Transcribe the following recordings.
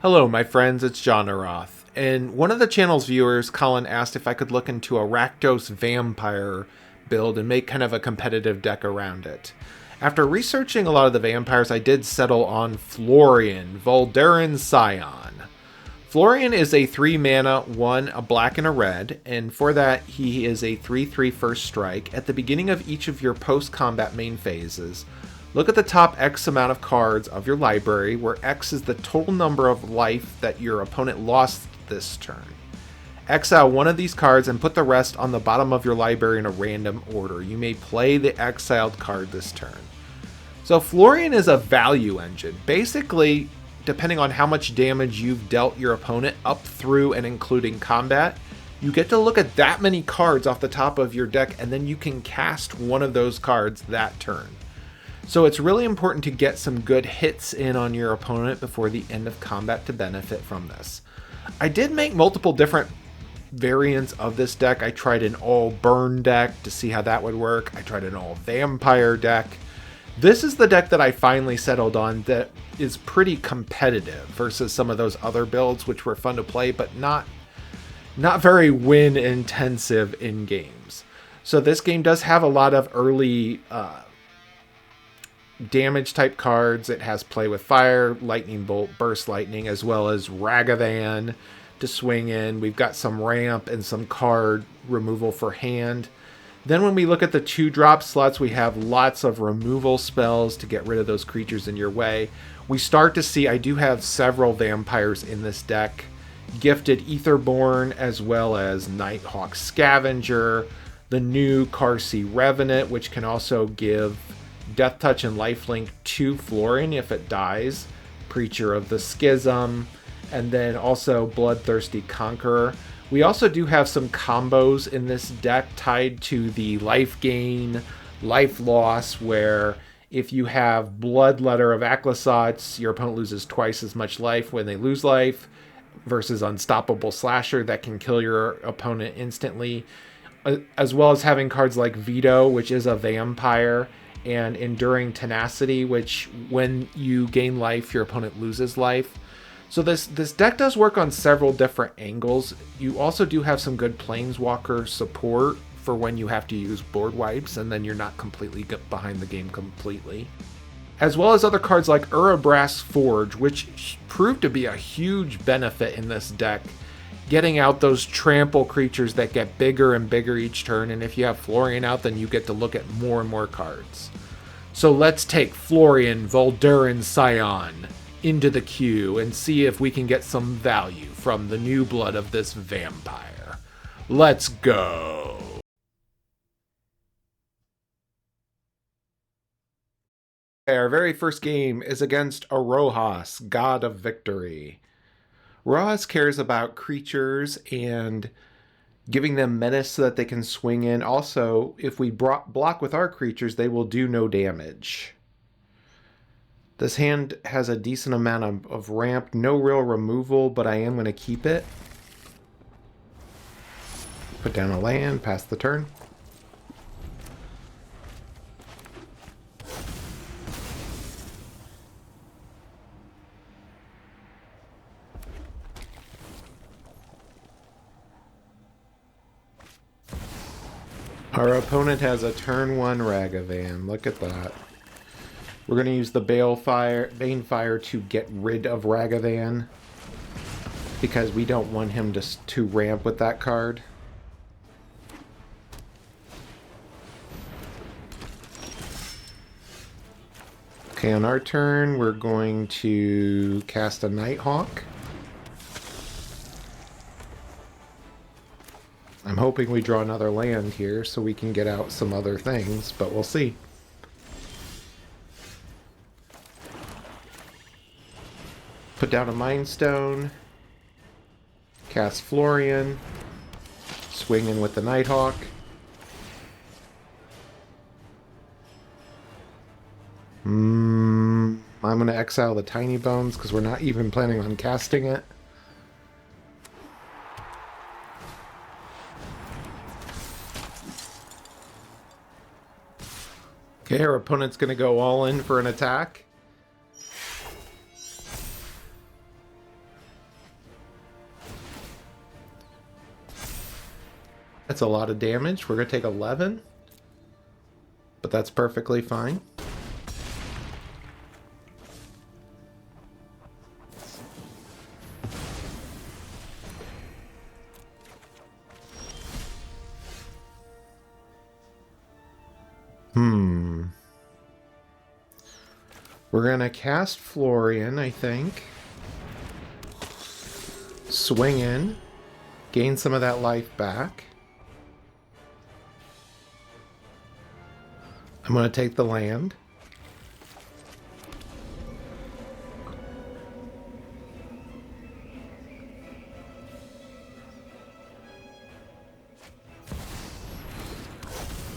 Hello, my friends, it's Johnaroth. And one of the channel's viewers, Colin, asked if I could look into a Rakdos vampire build and make kind of a competitive deck around it. After researching a lot of the vampires, I did settle on Florian, Voldaren Scion. Florian is a 3 mana, 1, a black and a red, and for that he is a 3/3 first strike. At the beginning of each of your post-combat main phases, look at the top X amount of cards of your library, where X is the total number of life that your opponent lost this turn. Exile one of these cards and put the rest on the bottom of your library in a random order. You may play the exiled card this turn. So Florian is a value engine. Basically, depending on how much damage you've dealt your opponent up through and including combat, you get to look at that many cards off the top of your deck, and then you can cast one of those cards that turn. So it's really important to get some good hits in on your opponent before the end of combat to benefit from this. I did make multiple different variants of this deck. I tried an all burn deck to see how that would work. I tried an all vampire deck. This is the deck that I finally settled on that is pretty competitive versus some of those other builds which were fun to play but not very win intensive in games. So this game does have a lot of early damage type cards. It has play with fire, lightning bolt, burst lightning, as well as Ragavan to swing in. We've got some ramp and some card removal for hand. Then when we look at the 2-drop slots, we have lots of removal spells to get rid of those creatures in your way. We start to see, I do have several vampires in this deck. Gifted Etherborn, as well as Nighthawk Scavenger, the new Carsey Revenant, which can also give Death Touch and Lifelink to Florian if it dies, Preacher of the Schism, and then also Bloodthirsty Conqueror. We also do have some combos in this deck tied to the life gain, life loss, where if you have Bloodletter of Aclyssots, your opponent loses twice as much life when they lose life, versus Unstoppable Slasher that can kill your opponent instantly, as well as having cards like Veto, which is a vampire, and Enduring Tenacity, which when you gain life, your opponent loses life. So this deck does work on several different angles. You also do have some good Planeswalker support for when you have to use board wipes and then you're not completely behind the game completely. As well as other cards like Urabrask Forge, which proved to be a huge benefit in this deck, getting out those trample creatures that get bigger and bigger each turn, and if you have Florian out, then you get to look at more and more cards. So let's take Florian Voldaren Scion into the queue and see if we can get some value from the new blood of this vampire. Let's go! Our very first game is against Arojas, God of Victory. Arojas cares about creatures and giving them menace so that they can swing in. Also, if we block with our creatures, they will do no damage. This hand has a decent amount of ramp, no real removal, but I am going to keep it. Put down a land, pass the turn. Our opponent has a turn 1 Ragavan. Look at that. We're going to use the Banefire to get rid of Ragavan, because we don't want him to ramp with that card. Okay, on our turn, we're going to cast a Nighthawk. I'm hoping we draw another land here so we can get out some other things, but we'll see. Put down a Mind Stone. Cast Florian. Swing in with the Nighthawk. I'm going to exile the Tiny Bones because we're not even planning on casting it. Okay, our opponent's going to go all in for an attack. That's a lot of damage. We're going to take 11. But that's perfectly fine. We're going to cast Florian, I think. Swing in. Gain some of that life back. I'm going to take the land.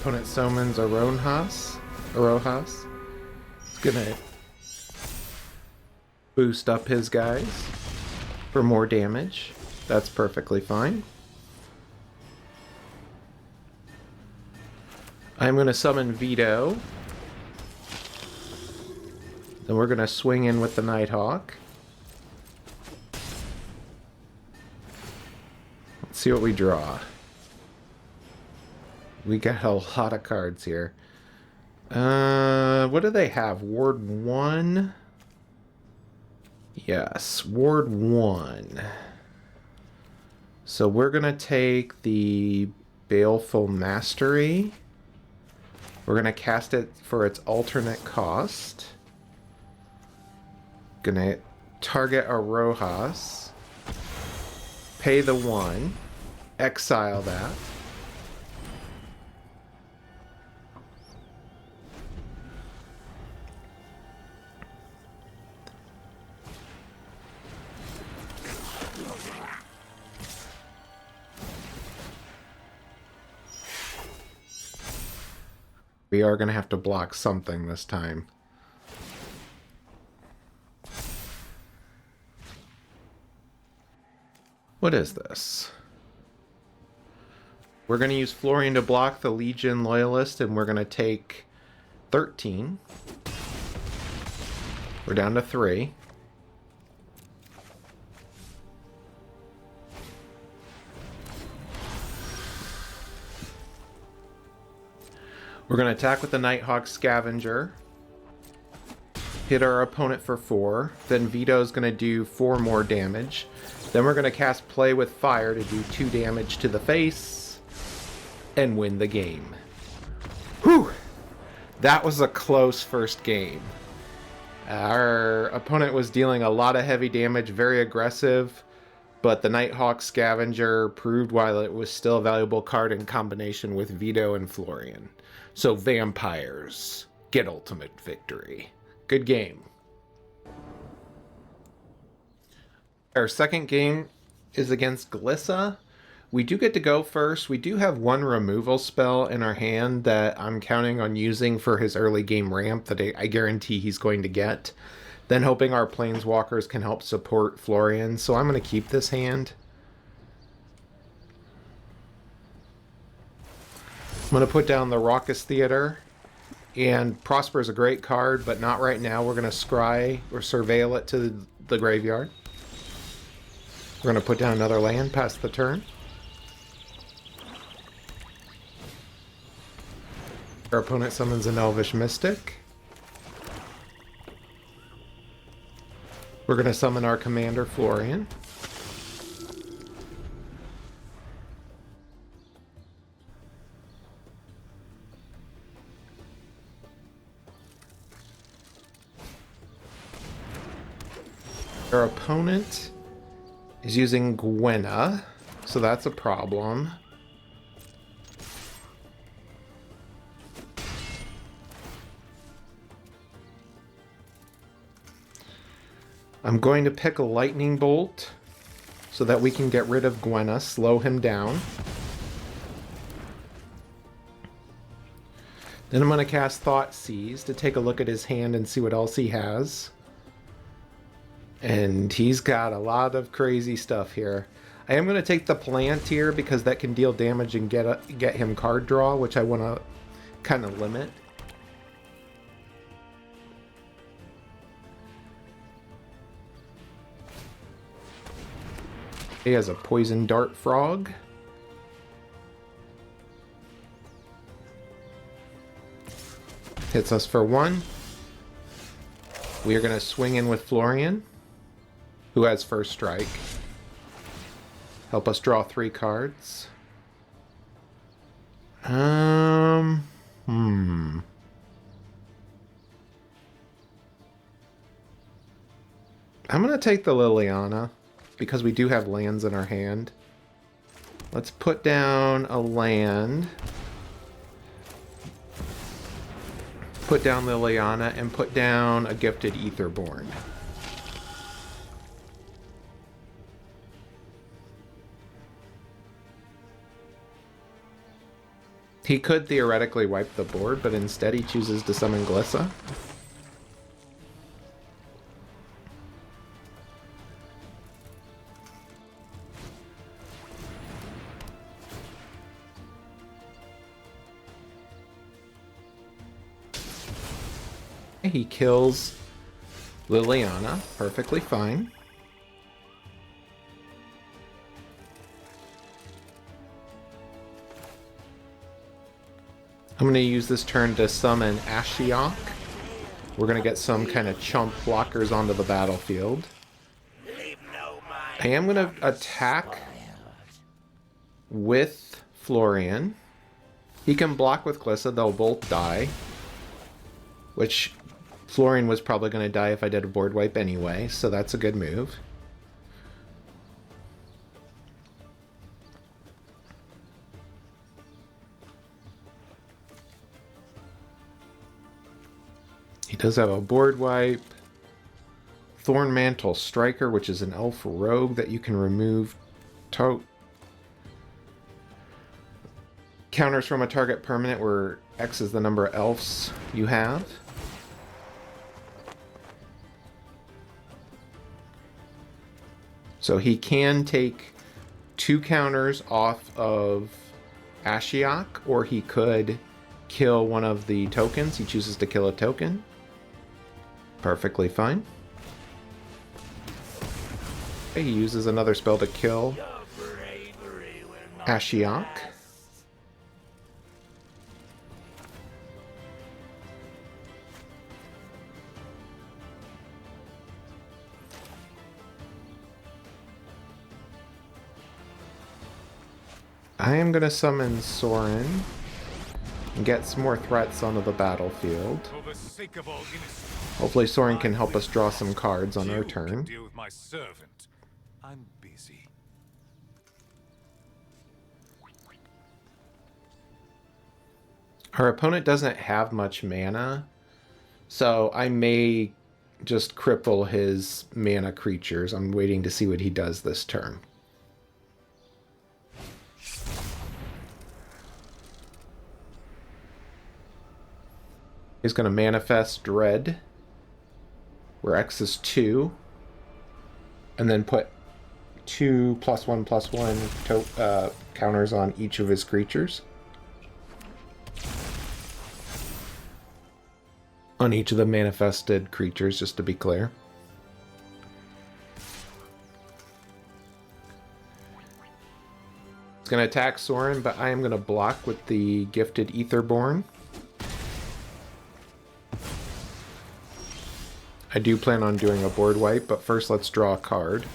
Opponent summons a Rojas. It's gonna boost up his guys for more damage. That's perfectly fine. I'm gonna summon Vito. Then we're gonna swing in with the Nighthawk. Let's see what we draw. We got a lot of cards here. What do they have? Ward 1? Yes, Ward 1. So we're going to take the Baleful Mastery. We're going to cast it for its alternate cost. Going to target a Rojas. Pay the 1. Exile that. We are going to have to block something this time. What is this? We're going to use Florian to block the Legion Loyalist, and we're going to take 13. We're down to 3. We're going to attack with the Nighthawk Scavenger. Hit our opponent for 4. Then Vito's going to do 4 more damage. Then we're going to cast Play with Fire to do 2 damage to the face. And win the game. Whew! That was a close first game. Our opponent was dealing a lot of heavy damage, very aggressive. But the Nighthawk Scavenger proved why it was still a valuable card in combination with Vito and Florian. So vampires get ultimate victory. Good game. Our second game is against Glissa. We do get to go first. We do have 1 removal spell in our hand that I'm counting on using for his early game ramp that I guarantee he's going to get. Then hoping our Planeswalkers can help support Florian. So I'm going to keep this hand. I'm going to put down the Raucous Theater. And Prosper is a great card, but not right now. We're going to scry or surveil it to the graveyard. We're going to put down another land past the turn. Our opponent summons an Elvish Mystic. We're going to summon our commander, Florian. Our opponent is using Gwenna, so that's a problem. I'm going to pick a Lightning Bolt so that we can get rid of Gwenna, slow him down. Then I'm going to cast Thoughtseize to take a look at his hand and see what else he has. And he's got a lot of crazy stuff here. I am going to take the Palantir because that can deal damage and get him card draw, which I want to kind of limit. He has a Poison Dart Frog. Hits us for 1. We are going to swing in with Florian, who has first strike. Help us draw 3 cards. I'm going to take the Liliana because we do have lands in our hand. Let's put down a land. Put down Liliana and put down a Gifted Aetherborn. He could theoretically wipe the board, but instead he chooses to summon Glissa. He kills Liliana, perfectly fine. I'm going to use this turn to summon Ashiok. We're going to get some kind of chump blockers onto the battlefield. I am going to attack with Florian. He can block with Glissa, they'll both die. Which Florian was probably going to die if I did a board wipe anyway, so that's a good move. He does have a board wipe. Thorn Mantle Striker, which is an elf rogue that you can remove counters from a target permanent where X is the number of elves you have. So he can take 2 counters off of Ashiok, or he could kill one of the tokens. He chooses to kill a token. Perfectly fine. Okay, he uses another spell to kill Ashiok. I am going to summon Sorin and get some more threats onto the battlefield. Hopefully Sorin can help us draw some cards on our turn. Deal with my servant. I'm busy. Our opponent doesn't have much mana, so I may just cripple his mana creatures. I'm waiting to see what he does this turn. He's going to manifest Dread, where X is 2, and then put 2 +1/+1 counters on each of his creatures. On each of the manifested creatures, just to be clear. It's going to attack Sorin, but I am going to block with the Gifted Aetherborn. I do plan on doing a board wipe, but first let's draw a card.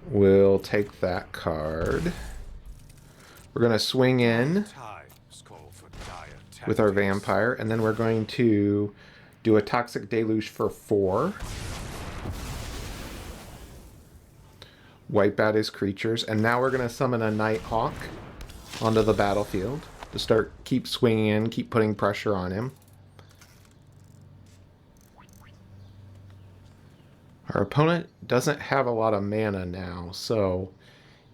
We'll take that card. We're going to swing in with our vampire, and then we're going to do a Toxic Deluge for 4. Wipe out his creatures, and now we're going to summon a Nighthawk onto the battlefield to keep swinging in, keep putting pressure on him. Our opponent doesn't have a lot of mana now, so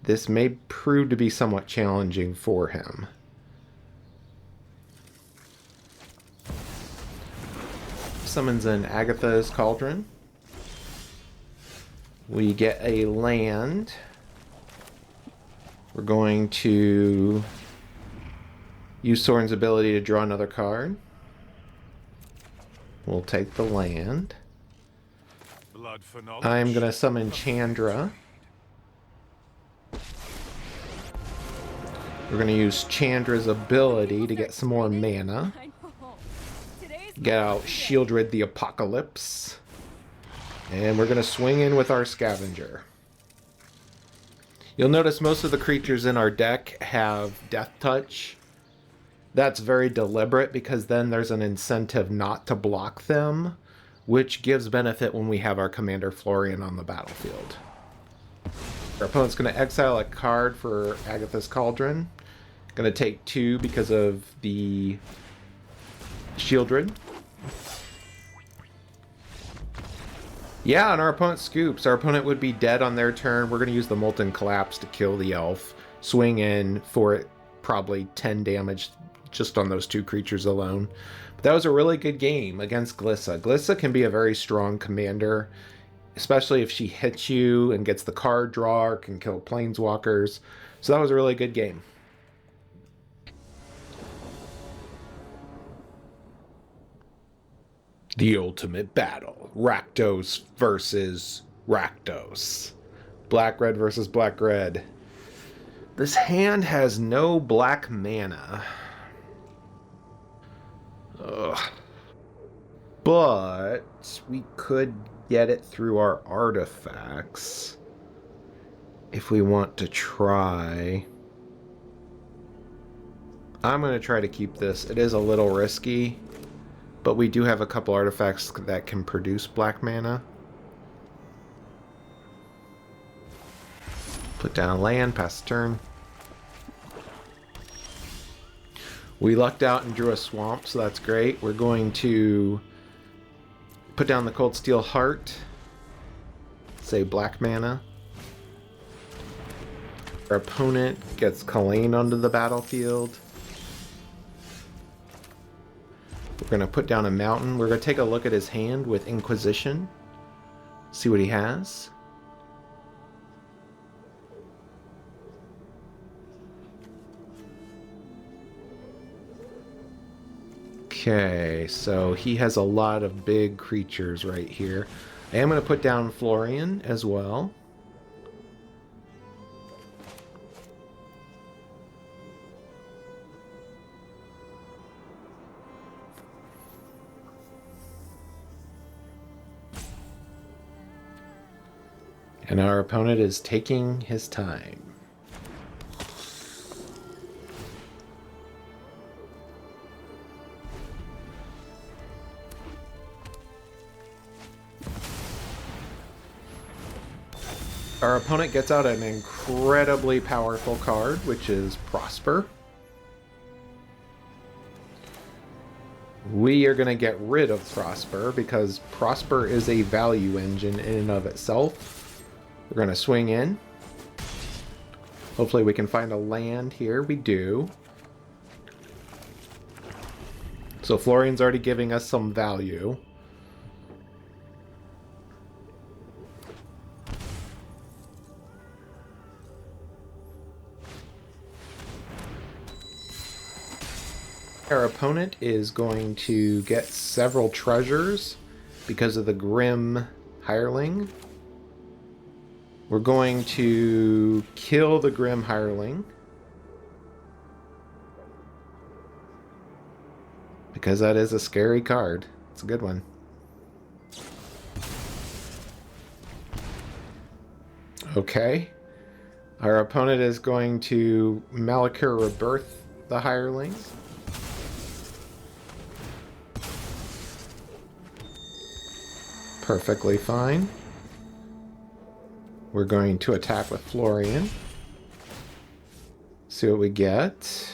this may prove to be somewhat challenging for him. Summons in Agatha's Cauldron. We get a land. We're going to use Sorin's ability to draw another card. We'll take the land. I'm going to summon Chandra. We're going to use Chandra's ability to get some more mana. Get out Shieldred the Apocalypse. And we're going to swing in with our Scavenger. You'll notice most of the creatures in our deck have Death Touch. That's very deliberate because then there's an incentive not to block them, which gives benefit when we have our Commander Florian on the battlefield. Our opponent's going to exile a card for Agatha's Cauldron. Going to take 2 because of the Shieldred. Yeah, and our opponent scoops. Our opponent would be dead on their turn. We're going to use the Molten Collapse to kill the elf. Swing in for it, probably 10 damage just on those 2 creatures alone. But that was a really good game against Glissa. Glissa can be a very strong commander, especially if she hits you and gets the card draw or can kill planeswalkers. So that was a really good game. The ultimate battle. Rakdos versus Rakdos. Black-red versus black-red. This hand has no black mana. Ugh. But we could get it through our artifacts if we want to try. I'm going to try to keep this. It is a little risky, but we do have a couple artifacts that can produce black mana. Put down land, pass the turn. We lucked out and drew a swamp, so that's great. We're going to put down the Cold Steel Heart. Say black mana. Our opponent gets Kalane onto the battlefield. We're going to put down a mountain. We're going to take a look at his hand with Inquisition. See what he has. Okay, so he has a lot of big creatures right here. I am going to put down Florian as well. And our opponent is taking his time. Our opponent gets out an incredibly powerful card, which is Prosper. We are going to get rid of Prosper because Prosper is a value engine in and of itself. We're going to swing in. Hopefully we can find a land here. We do. So Florian's already giving us some value. Our opponent is going to get several treasures because of the Grim Hireling. We're going to kill the Grim Hireling because that is a scary card. It's a good one. Okay. Our opponent is going to Malakir Rebirth the Hireling. Perfectly fine. We're going to attack with Florian. See what we get.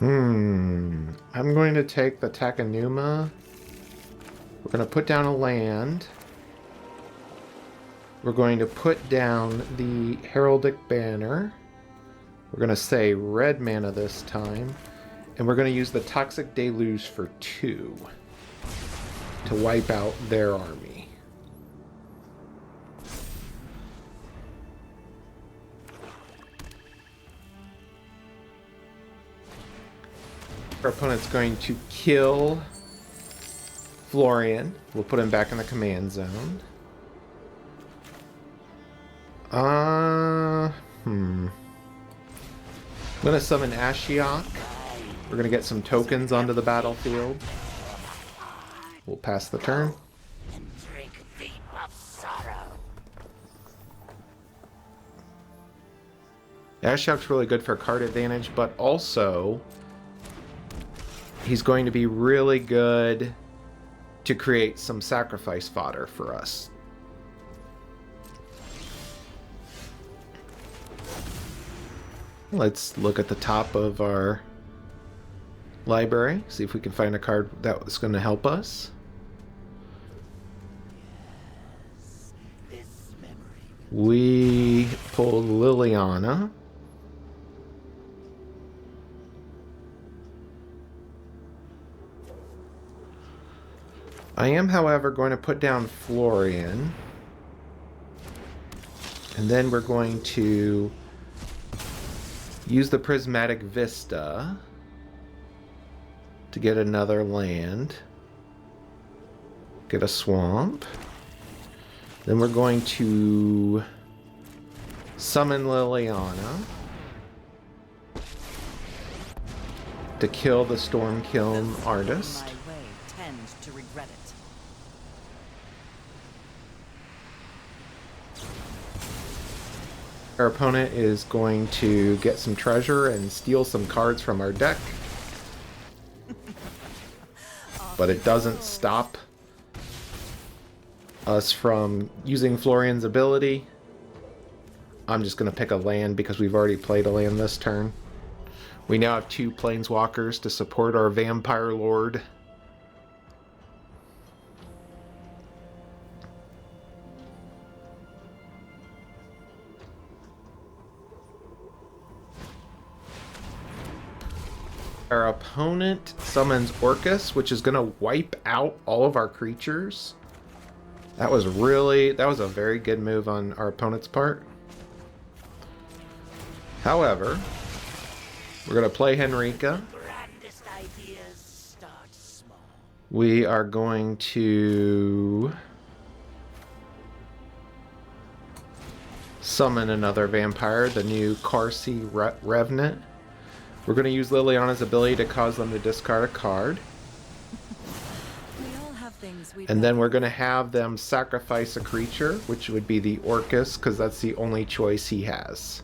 I'm going to take the Takanuma. We're going to put down a land. We're going to put down the Heraldic Banner. We're going to say red mana this time. And we're going to use the Toxic Deluge for 2 to wipe out their army. Our opponent's going to kill Florian. We'll put him back in the command zone. going to summon Ashiok. We're going to get some tokens onto the battlefield. We'll pass the turn. And drink deep of sorrow. Ashiok's really good for card advantage, but also he's going to be really good to create some sacrifice fodder for us. Let's look at the top of our library, see if we can find a card that's going to help us. This memory. We pulled Liliana. I am, however, going to put down Florian. And then we're going to use the Prismatic Vista to get another land. Get a swamp. Then we're going to summon Liliana to kill the Stormkiln artist. My way tend to regret it. Our opponent is going to get some treasure and steal some cards from our deck. But it doesn't stop us from using Florian's ability. I'm just going to pick a land because we've already played a land this turn. We now have 2 Planeswalkers to support our Vampire Lord. Our opponent summons Orcus, which is going to wipe out all of our creatures. That was a very good move on our opponent's part. However, we're going to play Henrika. Grandest ideas start small. We are going to summon another vampire, the new Karsi Revenant. We're going to use Liliana's ability to cause them to discard a card. We all have things we And then we're going to have them sacrifice a creature, which would be the Orcus, because that's the only choice he has.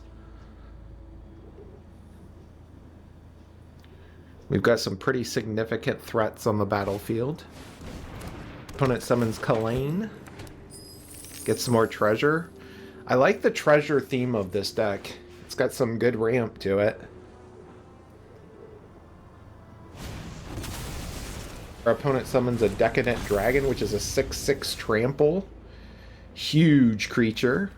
We've got some pretty significant threats on the battlefield. Opponent summons Kalain. Gets some more treasure. I like the treasure theme of this deck. It's got some good ramp to it. Our opponent summons a Decadent Dragon, which is a 6/6 trample. Huge creature.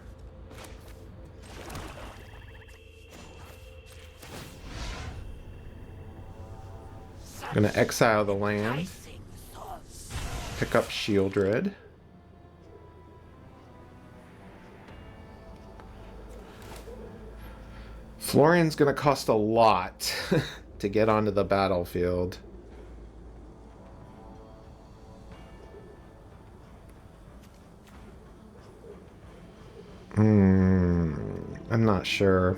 Gonna exile the land. Pick up Shieldred. Florian's gonna cost a lot to get onto the battlefield. I'm not sure.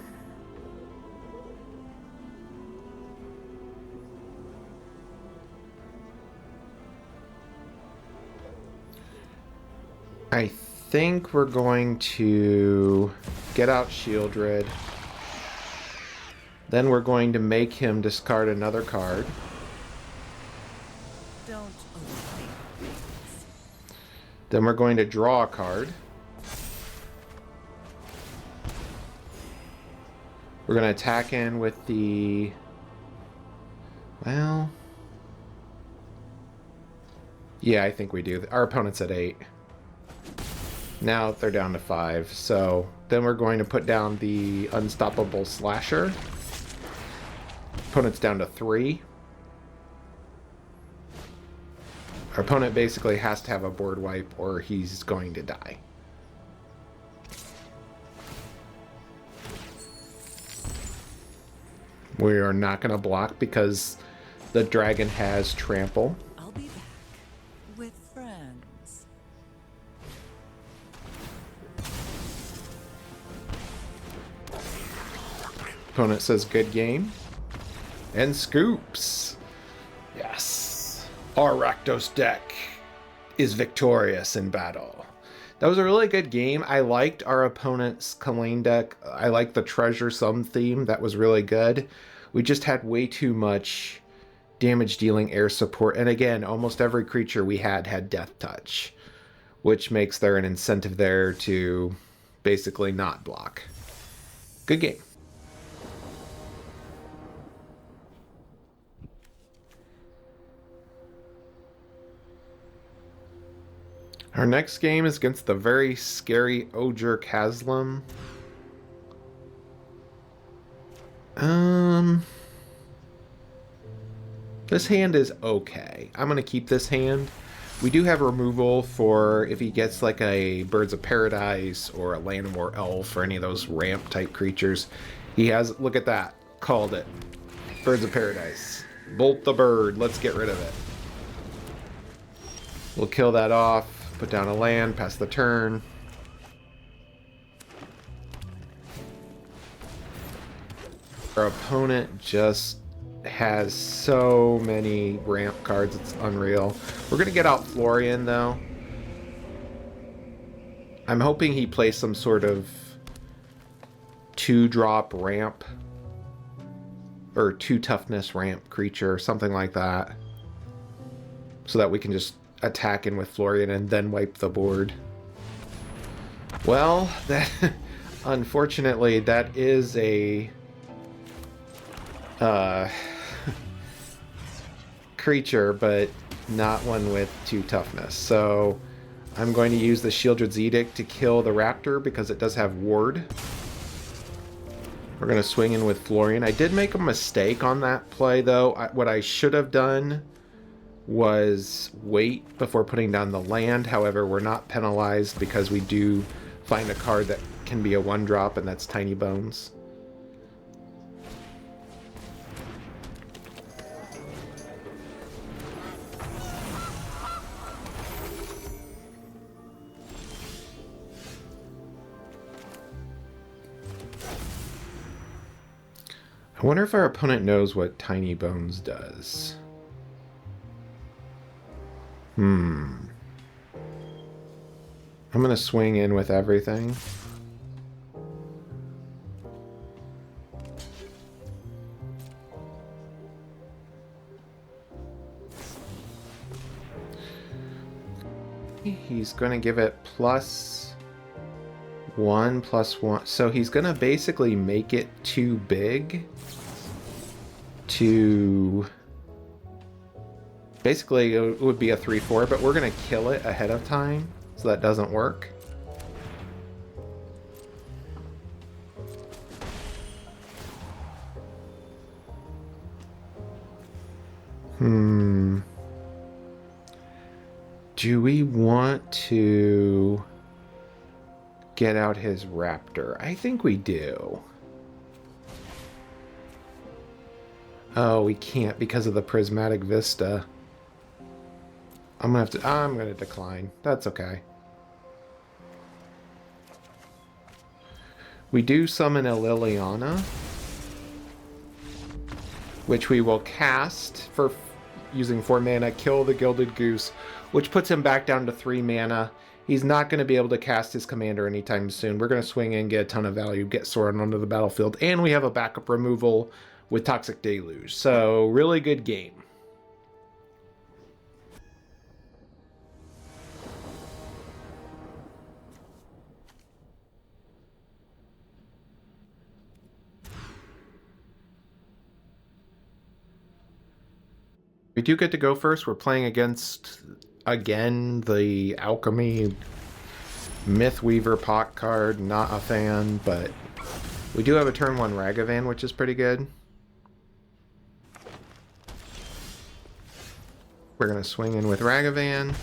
I think we're going to get out Shieldred. Then we're going to make him discard another card. don't overthink things. Then we're going to draw a card. We're going to attack in with the... Well... Yeah, I think we do. Our opponent's at 8. Now they're down to 5. So then we're going to put down the Unstoppable Slasher. Opponent's down to 3. Our opponent basically has to have a board wipe or he's going to die. We are not going to block because the dragon has trample. I'll be back with friends. Opponent says good game. And scoops. Yes. Our Rakdos deck is victorious in battle. That was a really good game. I liked our opponent's Kalane deck. I liked the Treasure Sum theme. That was really good. We just had way too much damage dealing air support. And again, almost every creature we had Death Touch, which makes there an incentive there to basically not block. Good game. Our next game is against the very scary Oger Kaslam. This hand is okay. I'm going to keep this hand. We do have removal for if he gets like a Birds of Paradise or a Llanowar Elf or any of those ramp type creatures. He has, look at that, called it. Birds of Paradise. Bolt the bird, let's get rid of it. We'll kill that off, put down a land, pass the turn. Our opponent just has so many ramp cards, it's unreal. We're gonna get out Florian though. I'm hoping he plays some sort of 2-drop ramp or 2 toughness ramp creature or something like that, so that we can just attack in with Florian and then wipe the board. Well, that unfortunately that is a creature, but not one with 2 toughness. So I'm going to use the Shieldred's Edict to kill the raptor because it does have ward. We're going to swing in with Florian. I did make a mistake on that play though. What I should have done was wait before putting down the land. However, we're not penalized because we do find a card that can be a 1-drop, and that's Tiny Bones. I wonder if our opponent knows what Tiny Bones does. I'm gonna swing in with everything. He's gonna give it +1/+1. So he's gonna basically make it too big to... Basically, it would be a 3/4, but we're going to kill it ahead of time, so that doesn't work. Do we want to get out his raptor? I think we do. Oh, we can't because of the prismatic vista. I'm gonna decline. That's okay. We do summon a Liliana, which we will cast for using 4 mana, kill the Gilded Goose, which puts him back down to 3 mana. He's not going to be able to cast his commander anytime soon. We're going to swing in, get a ton of value, get Sorin onto the battlefield, and we have a backup removal with Toxic Deluge. So, really good game. We do get to go first. We're playing against, again, the Alchemy Mythweaver Pot card. Not a fan, but we do have a turn 1 Ragavan, which is pretty good. We're going to swing in with Ragavan.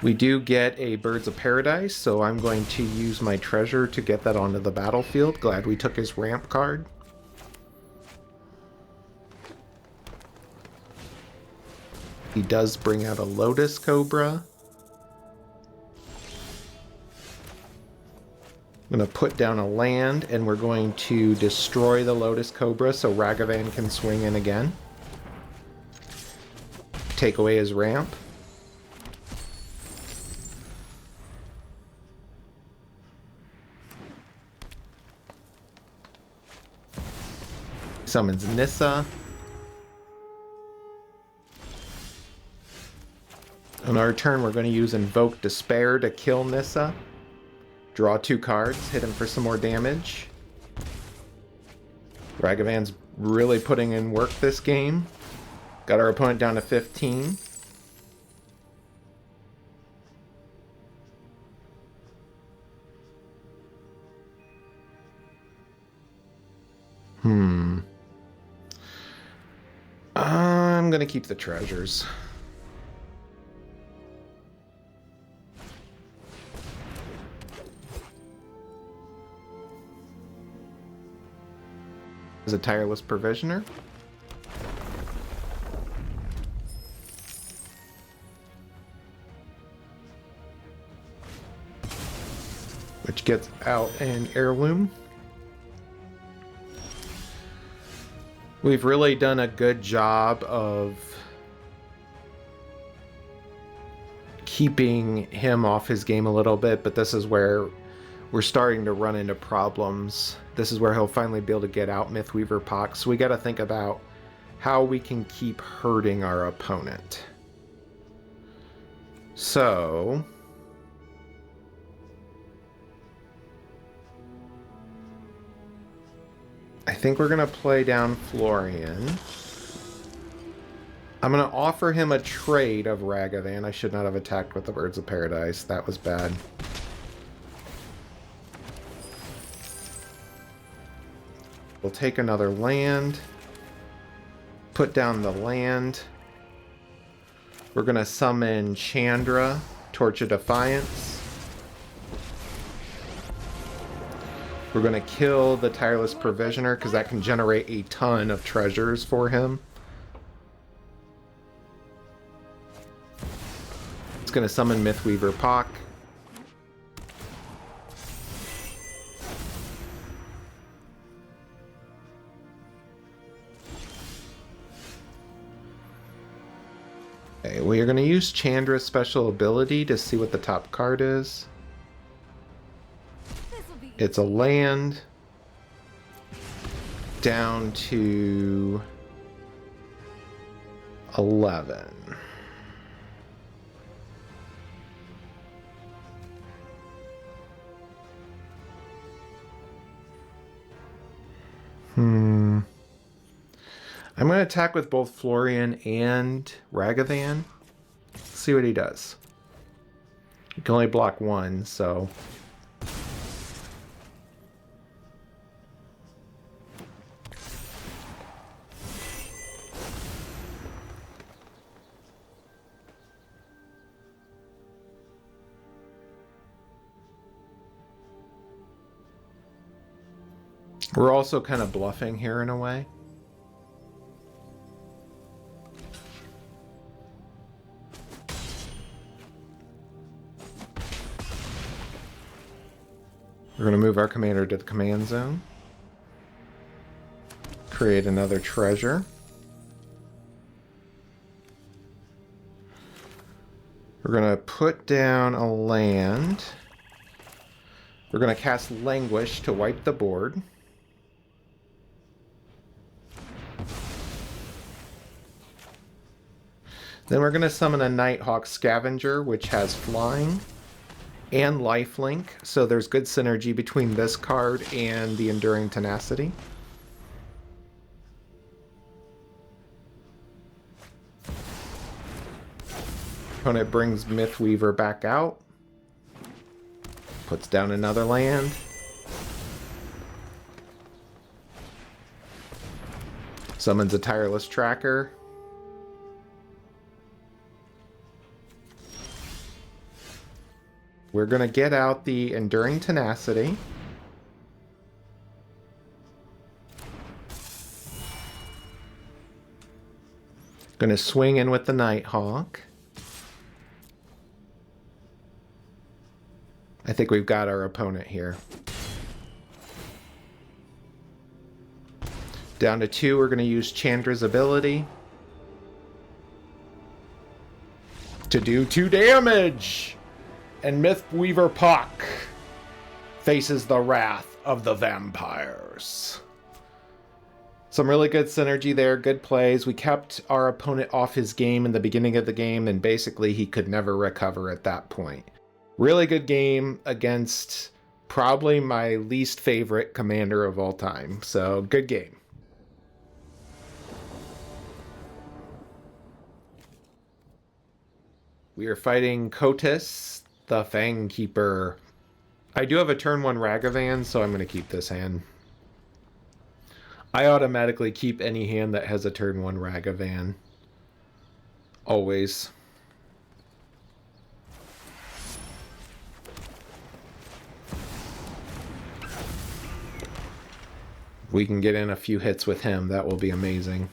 We do get a Birds of Paradise, so I'm going to use my treasure to get that onto the battlefield. Glad we took his ramp card. He does bring out a Lotus Cobra. I'm going to put down a land, and we're going to destroy the Lotus Cobra so Ragavan can swing in again. Take away his ramp. Summons Nissa. On our turn, we're going to use Invoke Despair to kill Nissa. Draw 2 cards, hit him for some more damage. Ragavan's really putting in work this game. Got our opponent down to 15. I'm going to keep the treasures. As a Tireless Provisioner. Which gets out an Heirloom. We've really done a good job of keeping him off his game a little bit, but this is where we're starting to run into problems. This is where he'll finally be able to get out Mythweaver Pox. So we got to think about how we can keep hurting our opponent. So I think we're going to play down Florian. I'm going to offer him a trade of Ragavan. I should not have attacked with the Birds of Paradise. That was bad. We'll take another land. Put down the land. We're going to summon Chandra, Torch of Defiance. We're going to kill the Tireless Provisioner because that can generate a ton of treasures for him. It's going to summon Mythweaver Pock. Okay, we are going to use Chandra's special ability to see what the top card is. It's a land down to 11. I'm going to attack with both Florian and Ragavan. See what he does. You can only block one, so... We're also kind of bluffing here in a way. We're going to move our commander to the command zone. Create another treasure. We're going to put down a land. We're going to cast Languish to wipe the board. Then we're going to summon a Nighthawk Scavenger, which has flying and lifelink, so there's good synergy between this card and the Enduring Tenacity. Opponent brings Mythweaver back out, puts down another land. Summons a Tireless Tracker. We're going to get out the Enduring Tenacity. Going to swing in with the Nighthawk. I think we've got our opponent here. Down to 2, we're going to use Chandra's ability to do 2 damage. And Mythweaver Puck faces the wrath of the vampires. Some really good synergy there, good plays. We kept our opponent off his game in the beginning of the game, and basically he could never recover at that point. Really good game against probably my least favorite commander of all time. So, good game. We are fighting Kotis, the Fang Keeper. I do have a turn 1 Ragavan, so I'm going to keep this hand. I automatically keep any hand that has a turn 1 Ragavan. Always. We can get in a few hits with him. That will be amazing.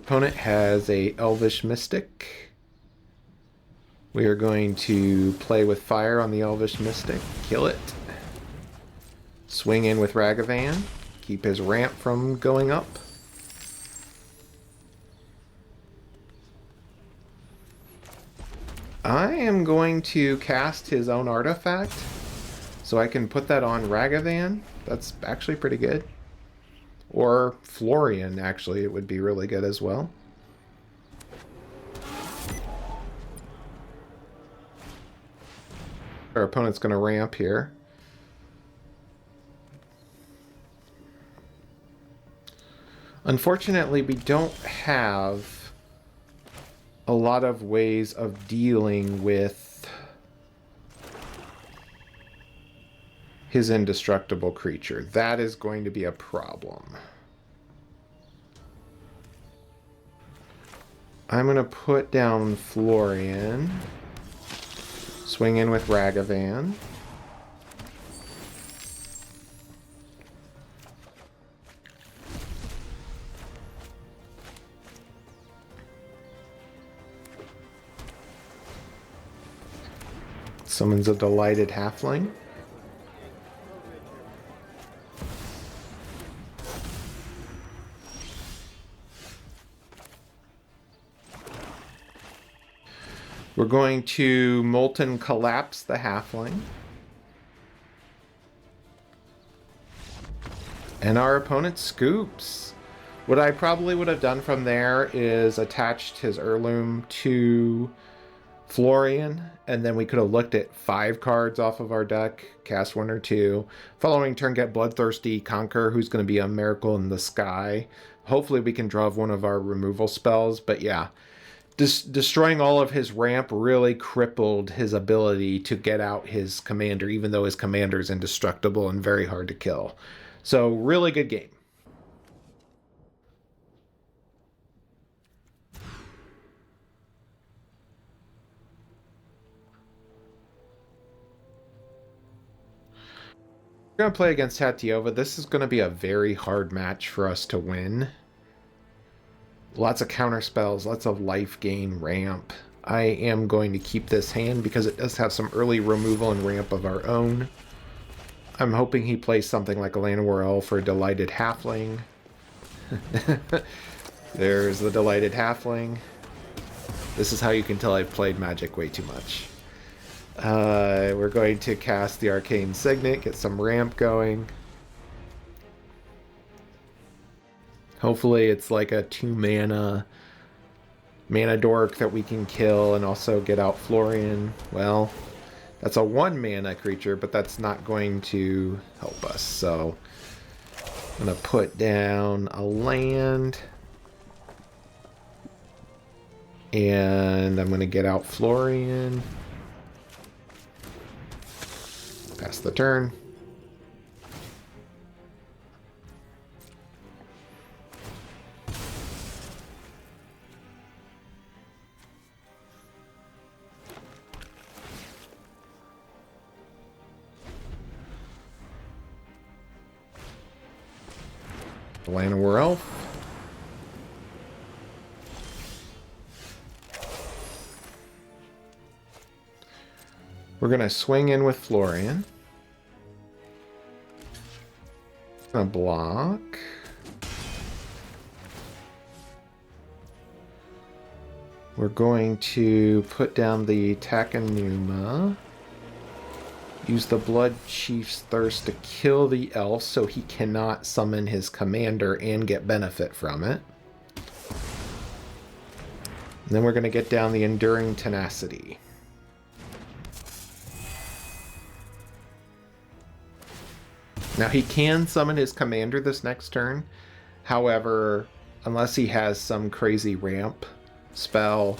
Opponent has a Elvish Mystic. We are going to play with fire on the Elvish Mystic. Kill it. Swing in with Ragavan. Keep his ramp from going up. I am going to cast his own artifact so I can put that on Ragavan. That's actually pretty good. Or Florian, actually, it would be really good as well. Our opponent's going to ramp here. Unfortunately, we don't have a lot of ways of dealing with his indestructible creature. That is going to be a problem. I'm going to put down Florian. Swing in with Ragavan. Summons a delighted halfling. We're going to Molten Collapse the halfling. And our opponent scoops. What I probably would have done from there is attached his heirloom to Florian, and then we could have looked at 5 cards off of our deck, cast 1 or 2. Following turn, get Bloodthirsty Conquer, who's going to be a Miracle in the Sky. Hopefully we can draw one of our removal spells, but yeah. Destroying all of his ramp really crippled his ability to get out his commander, even though his commander is indestructible and very hard to kill. So, really good game. We're going to play against Tatiova. This is going to be a very hard match for us to win. Lots of counter spells, lots of life gain, ramp. I am going to keep this hand because it does have some early removal and ramp of our own. I'm hoping he plays something like a Llanowar Elf for a Delighted Halfling. There's the Delighted Halfling. This is how you can tell I've played Magic way too much. We're going to cast the Arcane Signet, get some ramp going. Hopefully it's like a 2 mana dork that we can kill and also get out Florian. Well, that's a 1 mana creature, but that's not going to help us. So I'm going to put down a land. And I'm going to get out Florian. Pass the turn. Llanowar Elf. We're going to swing in with Florian. Gonna block. We're going to put down the Takanuma. Use the Blood Chief's Thirst to kill the elf so he cannot summon his commander and get benefit from it. And then we're going to get down the Enduring Tenacity. Now he can summon his commander this next turn. However, unless he has some crazy ramp spell,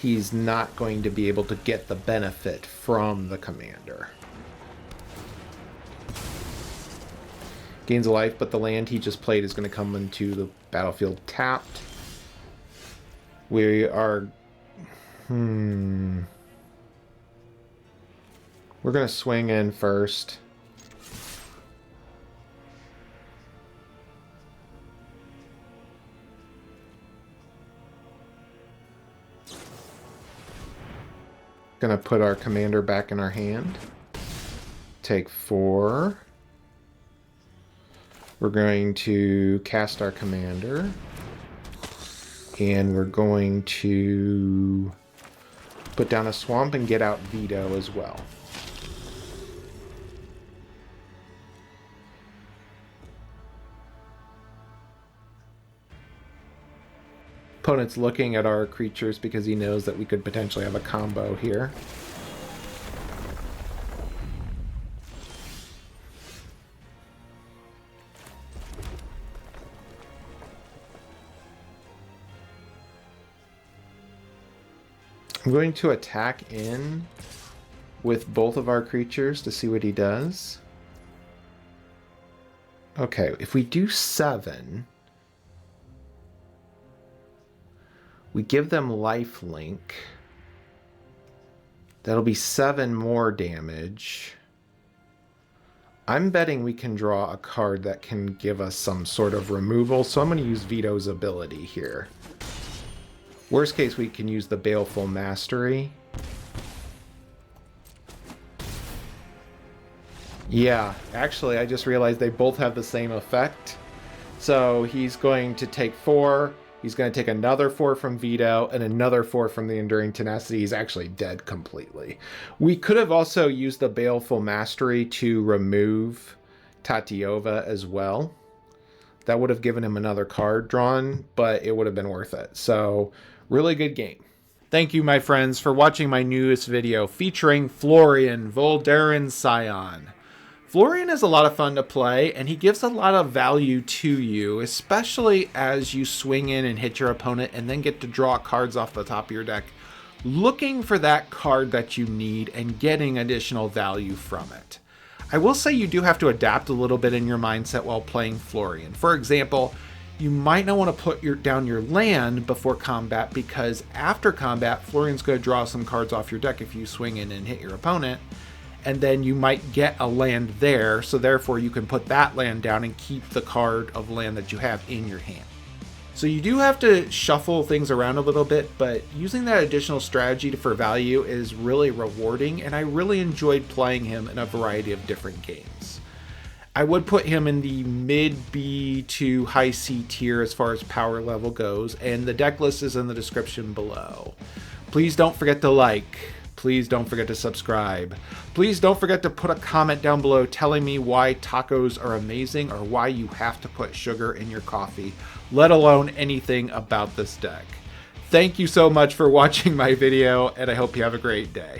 he's not going to be able to get the benefit from the commander. Gains a life, but the land he just played is going to come into the battlefield tapped. We are... We're going to swing in first. Gonna put our commander back in our hand. Take 4. We're going to cast our commander. And we're going to put down a swamp and get out Veto as well. Opponent's looking at our creatures because he knows that we could potentially have a combo here. I'm going to attack in with both of our creatures to see what he does. Okay, if we do 7... we give them lifelink. That'll be 7 more damage. I'm betting we can draw a card that can give us some sort of removal, so I'm going to use Veto's ability here. Worst case, we can use the Baleful Mastery. Yeah, actually, I just realized they both have the same effect. So he's going to take 4. He's going to take another 4 from Veto and another 4 from the Enduring Tenacity. He's actually dead completely. We could have also used the Baleful Mastery to remove Tatiova as well. That would have given him another card drawn, but it would have been worth it. So, really good game. Thank you, my friends, for watching my newest video featuring Florian, Voldaren Scion. Florian is a lot of fun to play, and he gives a lot of value to you, especially as you swing in and hit your opponent and then get to draw cards off the top of your deck, looking for that card that you need and getting additional value from it. I will say you do have to adapt a little bit in your mindset while playing Florian. For example, you might not want to put down your land before combat, because after combat, Florian's going to draw some cards off your deck if you swing in and hit your opponent. And then you might get a land there, so therefore you can put that land down and keep the card of land that you have in your hand. So you do have to shuffle things around a little bit, but using that additional strategy for value is really rewarding, and I really enjoyed playing him in a variety of different games. I would put him in the mid B to high C tier as far as power level goes, and the deck list is in the description below. Please don't forget to like. Please don't forget to subscribe. Please don't forget to put a comment down below telling me why tacos are amazing or why you have to put sugar in your coffee, let alone anything about this deck. Thank you so much for watching my video, and I hope you have a great day.